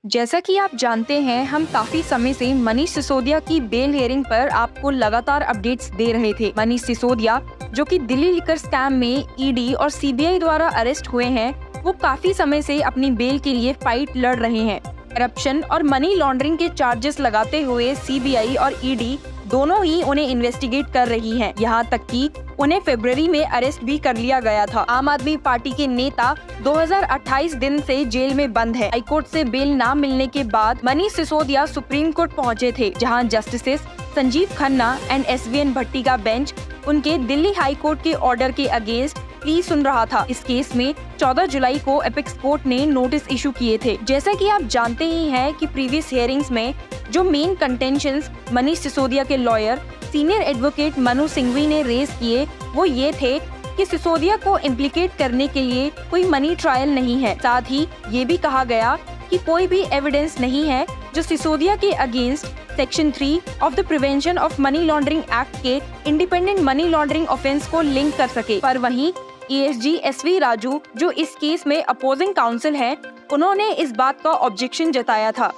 जैसा कि आप जानते हैं, हम काफी समय से मनीष सिसोदिया की बेल हियरिंग पर आपको लगातार अपडेट्स दे रहे थे। मनीष सिसोदिया, जो कि दिल्ली लिकर स्कैम में ईडी और सीबीआई द्वारा अरेस्ट हुए हैं, वो काफी समय से अपनी बेल के लिए फाइट लड़ रहे हैं। करप्शन और मनी लॉन्ड्रिंग के चार्जेस लगाते हुए सीबीआई और ईडी दोनों ही उन्हें इन्वेस्टिगेट कर रही हैं। यहाँ तक कि उन्हें फरवरी में अरेस्ट भी कर लिया गया था। आम आदमी पार्टी के नेता 2028 दिन से जेल में बंद है। हाईकोर्ट से बेल न मिलने के बाद मनीष सिसोदिया सुप्रीम कोर्ट पहुंचे थे, जहां justices Sanjiv Khanna and SVN Bhatti का बेंच उनके दिल्ली हाई कोर्ट के ऑर्डर के अगेंस्ट प्ली सुन रहा था। इस केस में 14 जुलाई को एपेक्स कोर्ट ने नोटिस इशू किए थे। जैसा कि आप जानते ही हैं कि प्रीवियस हियरिंग्स में जो मेन कंटेंशंस मनीष सिसोदिया के lawyer senior advocate Manu Singhvi ने रेज किए, वो ये थे कि सिसोदिया को इम्प्लीकेट करने के लिए कोई मनी ट्रायल नहीं है। साथ ही ये भी कहा गया कि कोई भी एविडेंस नहीं है जो सिसोदिया के against section 3 of the prevention of money laundering act के इंडिपेंडेंट मनी लॉन्ड्रिंग ऑफेंस को लिंक कर सके। पर वहीं एएसजी एसवी राजू, जो इस केस में अपोजिंग काउंसिल हैं, उन्होंने इस बात का ऑब्जेक्शन जताया था।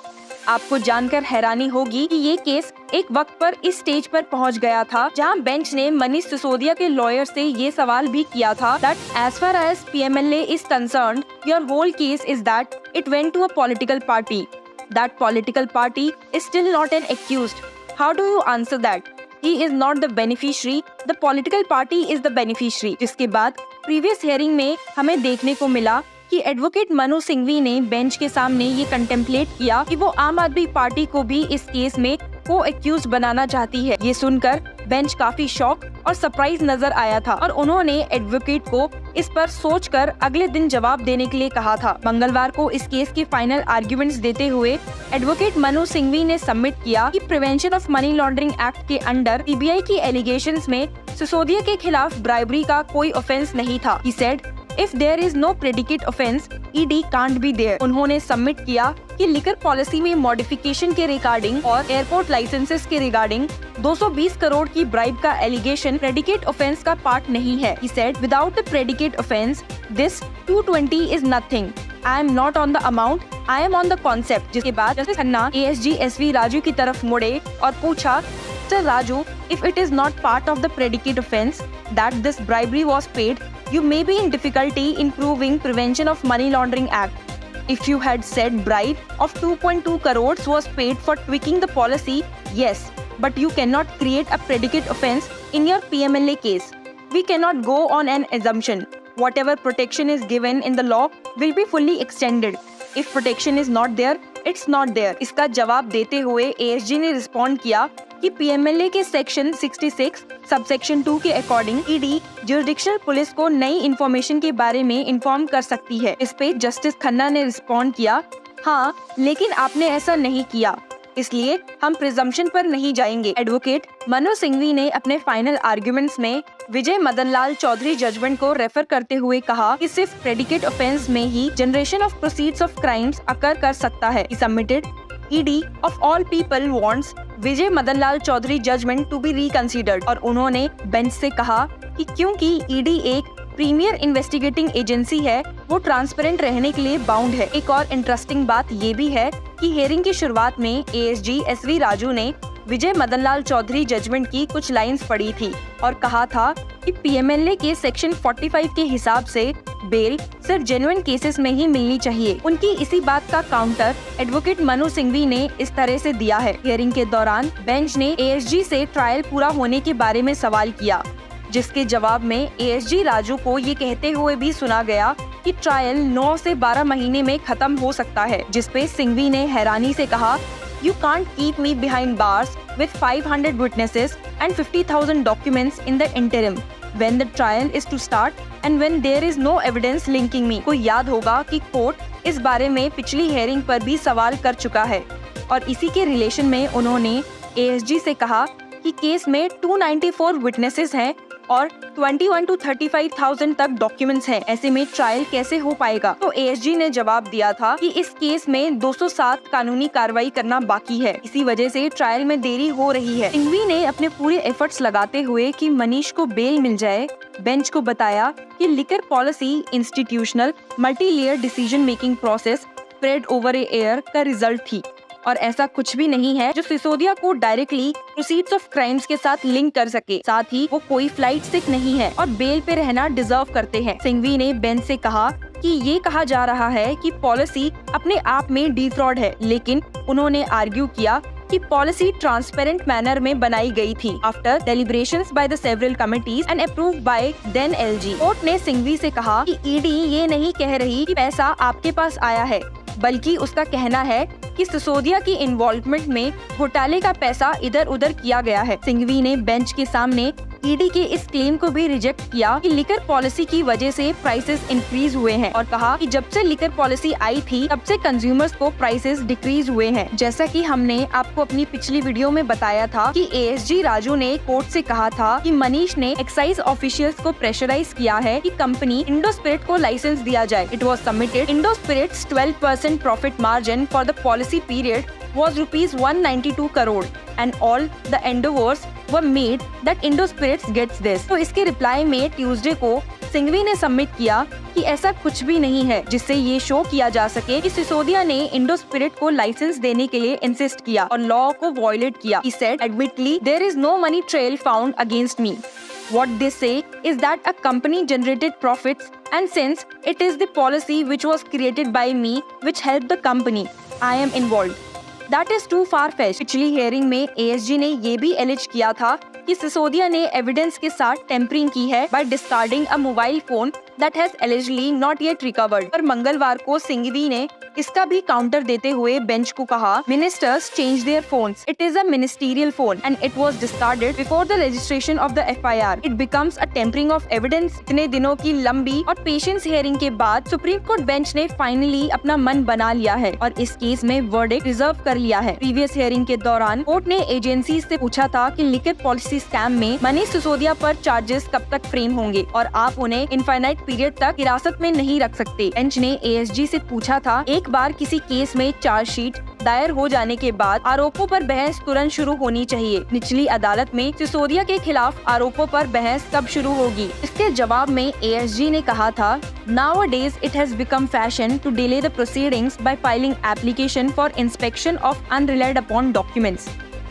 आपको जानकर हैरानी होगी कि ये केस एक वक्त पर इस स्टेज पर पहुंच गया था, जहां बेंच ने मनीष सिसोदिया के लॉयर से ये सवाल भी किया था that as far as PMLA is concerned, your whole case is that it went to a political party. That political party is still not an accused. How do you answer that? He is not the beneficiary. The political party is the beneficiary. जिसके बाद previous hearing में हमें देखने को मिला कि advocate Manu Singhvi ने bench के सामने ये कंटेम्पलेट किया कि वो आम आदमी पार्टी को भी इस केस में को एक्यूज बनाना चाहती है। ये सुनकर बेंच काफी शॉक और सरप्राइज नजर आया था और उन्होंने एडवोकेट को इस पर सोचकर अगले दिन जवाब देने के लिए कहा था। मंगलवार को इस केस के फाइनल आर्ग्यूमेंट्स देते हुए एडवोकेट मनु सिंघवी ने सबमिट किया कि prevention of money laundering act के अंडर सीबीआई की एलिगेशंस में सिसोदिया के खिलाफ ब्राइबरी का कोई ऑफेंस नहीं था। He said, If there is no predicate offence, ED can't be there. उन्होंने सबमिट किया कि लिकर पॉलिसी में मॉडिफिकेशन के रिगार्डिंग और एयरपोर्ट लाइसेंसेस के रिगार्डिंग 220 करोड़ की ब्राइब का एलिगेशन प्रेडिकेट ऑफेंस का पार्ट नहीं है। He said, Without the predicate offence, this 220 is nothing. I am not on the amount. I am on the concept. जिसके बाद justice Khanna ASG SV Raju की तरफ मुड़े और पूछा, Mr. Raju, if it is not part of the predicate offence that this bribery was paid, you may be in difficulty in proving Prevention of Money Laundering Act. If you had said bribe of 2.2 crores was paid for tweaking the policy, yes, but you cannot create a predicate offence in your PMLA case. We cannot go on an assumption. Whatever protection is given in the law will be fully extended. If protection is not there, it's not there. इसका जवाब देते हुए ASG ने respond किया कि PMLA के section 66 subsection 2 के according ED ज्यूरिडिक्शनल police को नई इन्फॉर्मेशन के बारे में इन्फॉर्म कर सकती है। इस पे जस्टिस खन्ना ने रिस्पॉन्ड किया, हाँ, लेकिन आपने ऐसा नहीं किया, इसलिए हम प्रिजम्पशन पर नहीं जाएंगे। एडवोकेट मनु सिंघवी ने अपने फाइनल आर्ग्यूमेंट्स में विजय मदन लाल चौधरी जजमेंट को रेफर करते हुए कहा कि सिर्फ प्रेडिकेट ऑफेंस में ही generation of proceeds of crimes occur कर सकता है। Submitted ED of all people wants Vijay Madan Lal Choudhary judgment to be reconsidered और उन्होंने बेंच से कहा कि क्योंकि ED एक प्रीमियर इन्वेस्टिगेटिंग एजेंसी है, वो ट्रांसपेरेंट रहने के लिए बाउंड है। एक और इंटरेस्टिंग बात ये भी है कि हियरिंग की शुरुआत में ASG SV राजू ने विजय मदन लाल चौधरी जजमेंट की कुछ लाइंस पढ़ी थी और कहा था कि PMLA के सेक्शन 45 के हिसाब से बेल सिर्फ जेन्युइन केसेस में ही मिलनी चाहिए। उनकी इसी बात का काउंटर एडवोकेट मनु सिंघवी ने इस तरह से दिया है। हियरिंग के दौरान बेंच ने ASG से ट्रायल पूरा होने के बारे में सवाल किया, जिसके जवाब में ASG राजू को ये कहते हुए भी सुना गया कि ट्रायल 9 से 12 महीने में खत्म हो सकता है, जिसपे सिंघवी ने हैरानी से कहा, You can't keep me behind bars with 500 witnesses and 50,000 documents in the interim when the trial is to start and when there is no evidence linking me. को याद होगा कि कोर्ट इस बारे में पिछली हियरिंग पर भी सवाल कर चुका है और इसी के रिलेशन में उन्होंने ASG से कहा कि केस में 294 विटनेसेस हैं और 21 to 35,000 तक डॉक्यूमेंट्स हैं। ऐसे में ट्रायल कैसे हो पाएगा? तो ASG ने जवाब दिया था कि इस केस में 207 कानूनी कार्रवाई करना बाकी है, इसी वजह से ट्रायल में देरी हो रही है। सिंघवी ने अपने पूरे एफर्ट्स लगाते हुए कि मनीष को बेल मिल जाए, बेंच को बताया कि liquor policy institutional multi layer decision making process spread over air का रिजल्ट थी और ऐसा कुछ भी नहीं है जो सिसोदिया को डायरेक्टली प्रोसीड्स ऑफ क्राइम्स के साथ लिंक कर सके। साथ ही वो कोई फ्लाइट सिक नहीं है और बेल पे रहना डिजर्व करते हैं। सिंघवी ने बेंच से कहा कि ये कहा जा रहा है कि पॉलिसी अपने आप में डिफ्रॉड है, लेकिन उन्होंने आर्ग्यू किया कि पॉलिसी ट्रांसपेरेंट मैनर में बनाई गई थी after deliberations by the several committees and approved by then LG. Court ने सिंघवी से कहा कि ईडी ये नहीं कह रही कि पैसा आपके पास आया है, बल्कि उसका कहना है कि सिसोदिया की इन्वॉल्वमेंट में घोटाले का पैसा इधर उधर किया गया है। सिंघवी ने बेंच के सामने ईडी के इस क्लेम को भी रिजेक्ट किया कि लिकर पॉलिसी की वजह से प्राइसेस इंक्रीज हुए हैं और कहा कि जब से लिकर पॉलिसी आई थी तब से कंज्यूमर्स को प्राइसेस डिक्रीज हुए हैं। जैसा कि हमने आपको अपनी पिछली वीडियो में बताया था कि एएसजी राजू ने कोर्ट से कहा था कि मनीष ने एक्साइज ऑफिशियल्स को प्रेशराइज किया है कि कंपनी इंडोस्पिरिट को लाइसेंस दिया जाए। It was submitted Indospirits 12% profit margin for the policy period was rupees 192 crore and all the endeavors were made that Indospirits gets this। तो इसके रिप्लाई में ट्यूसडे को सिंघवी ने सबमिट किया कि ऐसा कुछ भी नहीं है जिससे ये शो किया जा सके कि सिसोदिया ने इंडोस्पिरिट को लाइसेंस देने के लिए इंसिस्ट किया और लॉ को वायलेट किया। He said, admittedly, there is no money trail found against me. What they say is that a company generated profits and since it is the policy which was created by me which helped the company, I am involved. That is too far-fetched। पिछली hearing में ASG ने ये भी एलिज किया था कि सिसोदिया ने evidence के साथ टेम्परिंग की है by discarding a mobile phone that has allegedly not yet recovered। पर मंगलवार को सिंघवी ने इसका भी काउंटर देते हुए बेंच को कहा, Ministers change their phones. It is a ministerial phone and it was discarded before the registration of the FIR. It becomes a tampering of evidence। इतने दिनों की लंबी और पेशेंस हियरिंग के बाद सुप्रीम कोर्ट बेंच ने फाइनली अपना मन बना लिया है और इस केस में वर्डिक्ट रिजर्व कर लिया है। प्रीवियस हियरिंग के दौरान कोर्ट ने एजेंसी से पूछा था कि लिकर पॉलिसी स्कैम में मनीष सिसोदिया पर चार्जेस कब तक फ्रेम होंगे और आप उन्हें इनफाइनाइट पीरियड तक हिरासत में नहीं रख सकते। बेंच ने एएसजी से पूछा था, एक बार किसी केस में चार्जशीट दायर हो जाने के बाद आरोपों पर बहस तुरंत शुरू होनी चाहिए। निचली अदालत में सिसोदिया के खिलाफ आरोपों पर बहस कब शुरू होगी? इसके जवाब में एएसजी ने कहा था, Nowadays it has become fashion to delay the proceedings by filing application for inspection of unrelied upon documents.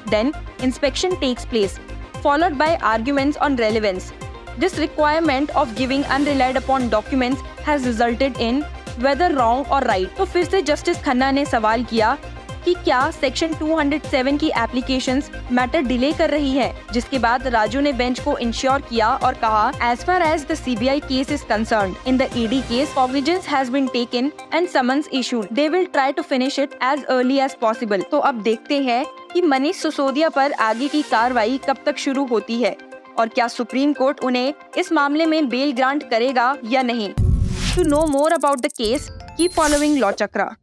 Then inspection takes place, followed by arguments on relevance. This requirement of giving unrelied upon documents has resulted in whether wrong or right। तो फिर से justice Khanna ने सवाल किया कि क्या section 207 की applications matter delay कर रही है, जिसके बाद राजू ने बेंच को इंश्योर किया और कहा, as far as the CBI case is concerned, in the ED case cognizance has been taken and summons issued. They will try to finish it as early as possible. तो अब देखते हैं कि मनीष सिसोदिया पर आगे की कार्रवाई कब तक शुरू होती है और क्या सुप्रीम कोर्ट उन्हें इस मामले में बेल ग्रांट करेगा या नहीं। To know more about the case, keep following law chakra.